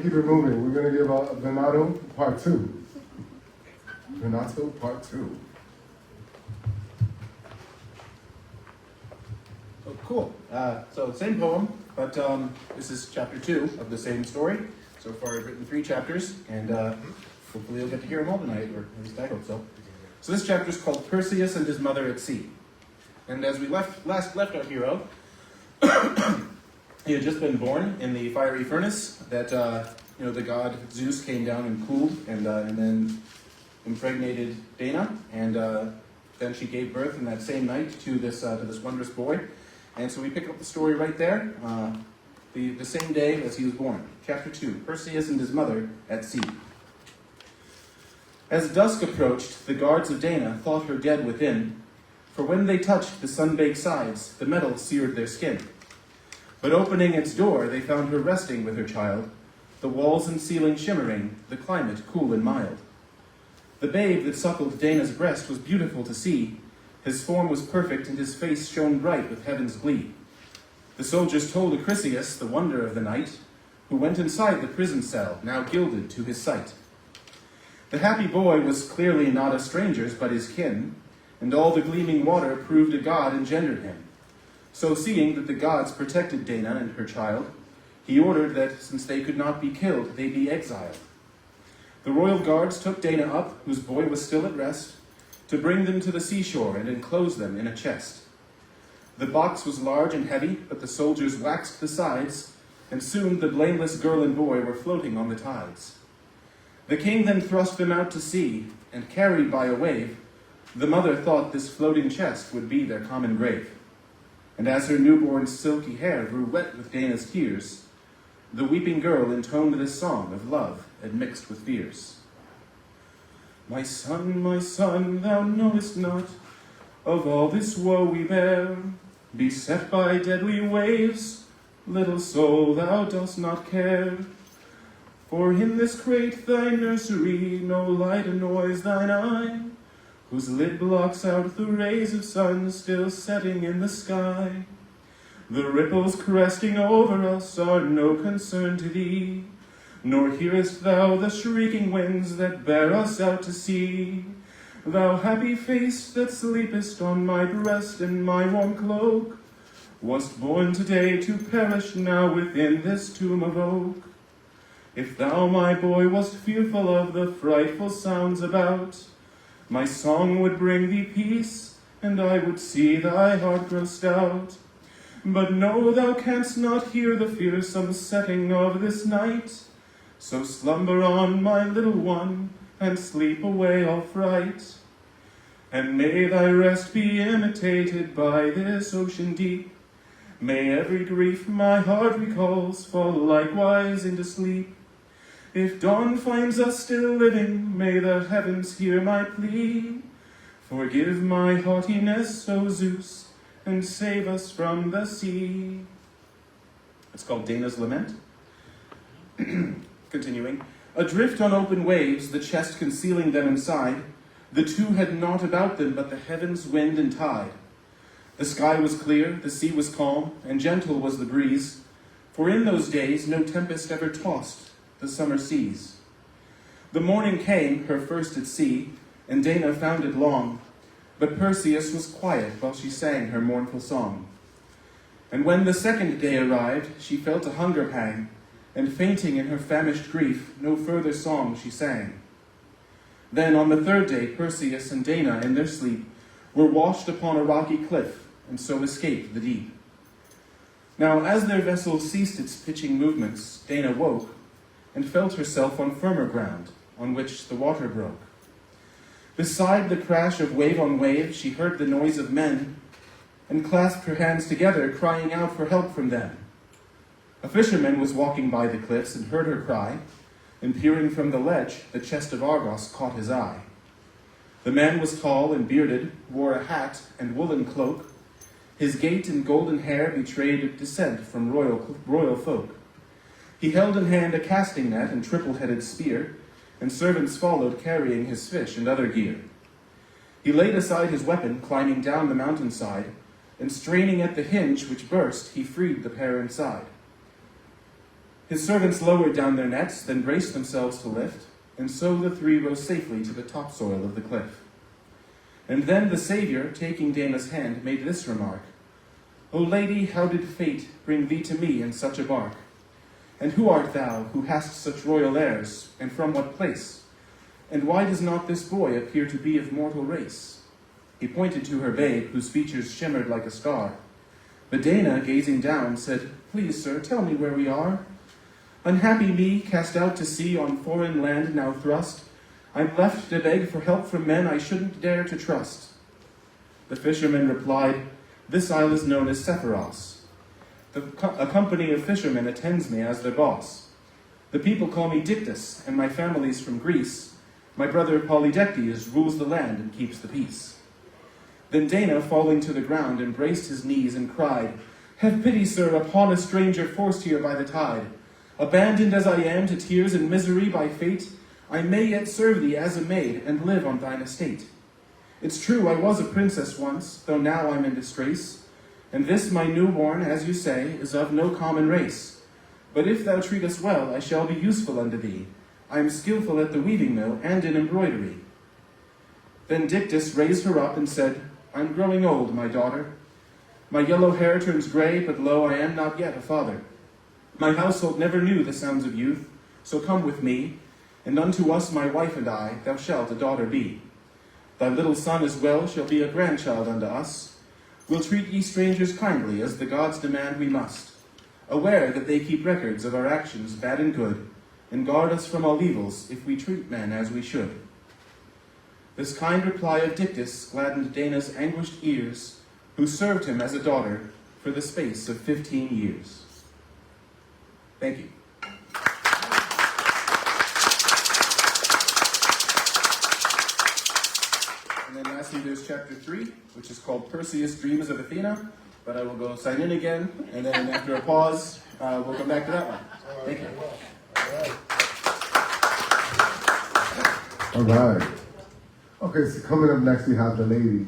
keep it moving. We're going to give a Venato Part 2. Venato Part 2. Oh, cool. So same poem, but this is chapter 2 of the same story. So far I've written 3 chapters, and hopefully you'll get to hear them all tonight, or at least I hope so. So this chapter is called Perseus and His Mother at Sea. And as we last left our hero, he had just been born in the fiery furnace that the god Zeus came down and cooled, and then impregnated Dana, and then she gave birth in that same night to this wondrous boy. And so we pick up the story right there, the same day as he was born. Chapter 2, Perseus and His Mother at Sea. As dusk approached, the guards of Dana thought her dead within, for when they touched the sun-baked sides, the metal seared their skin. But opening its door, they found her resting with her child, the walls and ceiling shimmering, the climate cool and mild. The babe that suckled Dana's breast was beautiful to see. His form was perfect, and his face shone bright with heaven's glee. The soldiers told Acrisius, the wonder of the night, who went inside the prison cell, now gilded to his sight. The happy boy was clearly not a stranger's, but his kin, and all the gleaming water proved a god engendered him. So seeing that the gods protected Dana and her child, he ordered that, since they could not be killed, they be exiled. The royal guards took Dana up, whose boy was still at rest, to bring them to the seashore and enclose them in a chest. The box was large and heavy, but the soldiers waxed the sides, and soon the blameless girl and boy were floating on the tides. The king then thrust them out to sea, and carried by a wave, the mother thought this floating chest would be their common grave. And as her newborn's silky hair grew wet with Dana's tears, the weeping girl intoned this song of love admixed with fears. My son, thou knowest not of all this woe we bear, beset by deadly waves, little soul, thou dost not care. For in this crate thy nursery no light annoys thine eye, whose lid blocks out the rays of sun still setting in the sky. The ripples cresting over us are no concern to thee, nor hearest thou the shrieking winds that bear us out to sea. Thou happy face that sleepest on my breast in my warm cloak, wast born today to perish now within this tomb of oak. If thou, my boy, wast fearful of the frightful sounds about, my song would bring thee peace, and I would see thy heart grow stout. But no, thou canst not hear the fearsome setting of this night, so slumber on, my little one, and sleep away all fright. And may thy rest be imitated by this ocean deep. May every grief my heart recalls fall likewise into sleep. If dawn finds us still living, may the heavens hear my plea. Forgive my haughtiness, O Zeus, and save us from the sea. It's called Dana's Lament. Continuing. Adrift on open waves, the chest concealing them inside, the two had naught about them but the heavens, wind, and tide. The sky was clear, the sea was calm, and gentle was the breeze, for in those days no tempest ever tossed the summer seas. The morning came, her first at sea, and Dana found it long, but Perseus was quiet while she sang her mournful song. And when the second day arrived, she felt a hunger pang, and fainting in her famished grief, no further song she sang. Then on the third day, Perseus and Dana, in their sleep, were washed upon a rocky cliff, and so escaped the deep. Now, as their vessel ceased its pitching movements, Dana woke, and felt herself on firmer ground, on which the water broke. Beside the crash of wave on wave, she heard the noise of men, and clasped her hands together, crying out for help from them. A fisherman was walking by the cliffs and heard her cry, and peering from the ledge, the chest of Argos caught his eye. The man was tall and bearded, wore a hat and woolen cloak. His gait and golden hair betrayed descent from royal folk. He held in hand a casting net and triple-headed spear, and servants followed carrying his fish and other gear. He laid aside his weapon, climbing down the mountainside, and straining at the hinge which burst, he freed the pair inside. His servants lowered down their nets, then braced themselves to lift, and so the three rose safely to the topsoil of the cliff. And then the Saviour, taking Dana's hand, made this remark: "O lady, how did fate bring thee to me in such a bark? And who art thou, who hast such royal airs, and from what place? And why does not this boy appear to be of mortal race?" He pointed to her babe, whose features shimmered like a star. But Dana, gazing down, said, "Please, sir, tell me where we are. Unhappy me, cast out to sea on foreign land now thrust, I'm left to beg for help from men I shouldn't dare to trust." The fisherman replied, "This isle is known as Sephiros. A company of fishermen attends me as their boss. The people call me Dictys, and my family's from Greece. My brother Polydectes rules the land and keeps the peace." Then Dana, falling to the ground, embraced his knees and cried, "Have pity, sir, upon a stranger forced here by the tide. Abandoned as I am to tears and misery by fate, I may yet serve thee as a maid and live on thine estate. It's true I was a princess once, though now I'm in disgrace, and this my newborn, as you say, is of no common race. But if thou treat us well, I shall be useful unto thee. I am skillful at the weaving mill and in embroidery." Then Dictys raised her up and said, "I'm growing old, my daughter. My yellow hair turns gray, but lo, I am not yet a father. My household never knew the sounds of youth, so come with me, and unto us, my wife and I, thou shalt a daughter be. Thy little son as well shall be a grandchild unto us. We'll treat ye strangers kindly, as the gods demand we must, aware that they keep records of our actions, bad and good, and guard us from all evils, if we treat men as we should." This kind reply of Dictys gladdened Dana's anguished ears, who served him as a daughter for the space of 15 years. Thank you. And then lastly, there's chapter 3, which is called Perseus Dreams of Athena, but I will go sign in again, and then after a pause, we'll come back to that one. Thank you. All right. Okay, so coming up next, we have the lady.